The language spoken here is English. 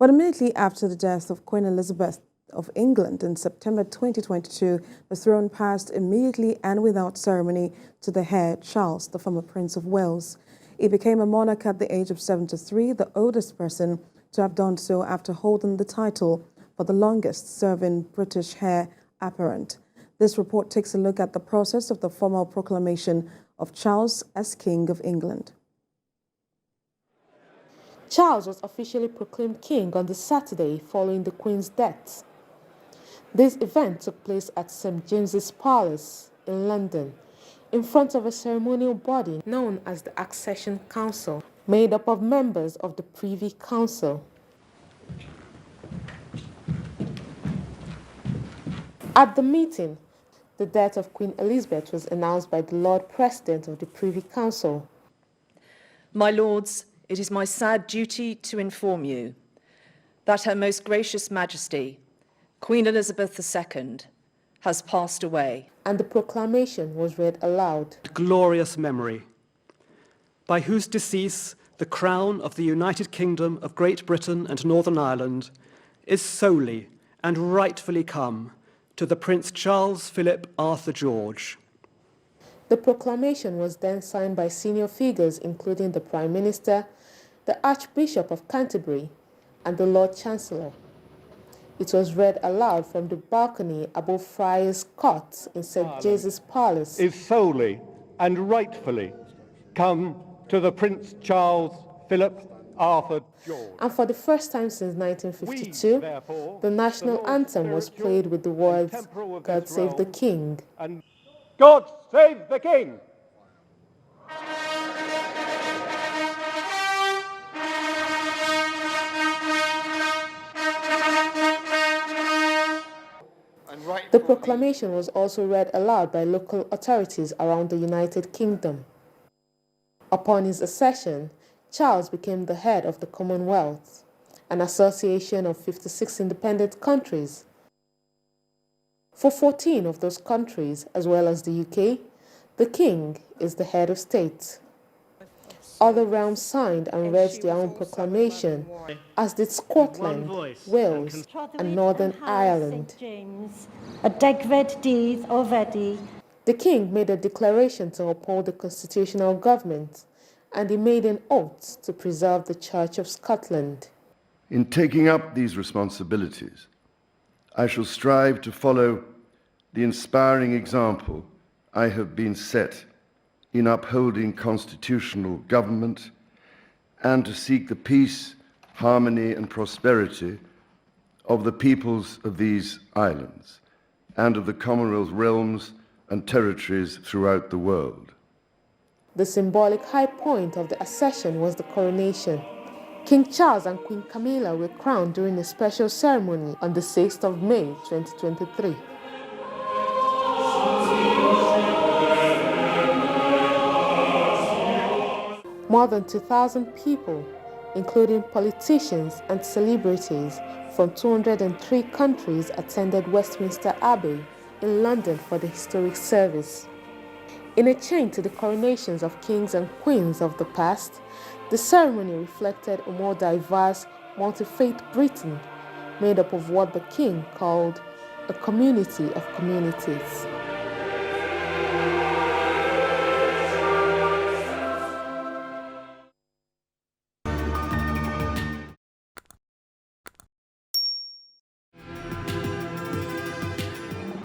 But immediately after the death of Queen Elizabeth of England in September 2022, the throne passed immediately and without ceremony to the heir, Charles, the former Prince of Wales. He became a monarch at the age of 73, the oldest person to have done so after holding the title for the longest-serving British heir apparent. This report takes a look at the process of the formal proclamation of Charles as King of England. Charles was officially proclaimed king on the Saturday following the Queen's death. This event took place at St. James's Palace in London, in front of a ceremonial body known as the Accession Council, made up of members of the Privy Council. At the meeting, the death of Queen Elizabeth was announced by the Lord President of the Privy Council. My Lords, it is my sad duty to inform you that Her Most Gracious Majesty, Queen Elizabeth II, has passed away. And the proclamation was read aloud. Glorious memory, by whose decease the crown of the United Kingdom of Great Britain and Northern Ireland is solely and rightfully come to the Prince Charles Philip Arthur George. The proclamation was then signed by senior figures including the Prime Minister, the Archbishop of Canterbury, and the Lord Chancellor. It was read aloud from the balcony above Friars' Court in St. James's Palace. Is solely and rightfully come to the Prince Charles Philip Arthur George. And for the first time since 1952, the national anthem was played with the words, "God Save the King." And God Save the King! The proclamation was also read aloud by local authorities around the United Kingdom. Upon his accession, Charles became the head of the Commonwealth, an association of 56 independent countries. For 14 of those countries, as well as the UK, the King is the head of state. Other realms signed and read their own proclamation, as did Scotland, Wales, and Northern Ireland. A degfed dydd already. The King made a declaration to uphold the constitutional government, and he made an oath to preserve the Church of Scotland. In taking up these responsibilities, I shall strive to follow the inspiring example I have been set in upholding constitutional government and to seek the peace, harmony and prosperity of the peoples of these islands and of the Commonwealth realms and territories throughout the world. The symbolic high point of the accession was the coronation. King Charles and Queen Camilla were crowned during a special ceremony on the 6th of May, 2023. More than 2,000 people, including politicians and celebrities from 203 countries, attended Westminster Abbey in London for the historic service. In a chain to the coronations of kings and queens of the past, the ceremony reflected a more diverse, multi-faith Britain, made up of what the king called a community of communities.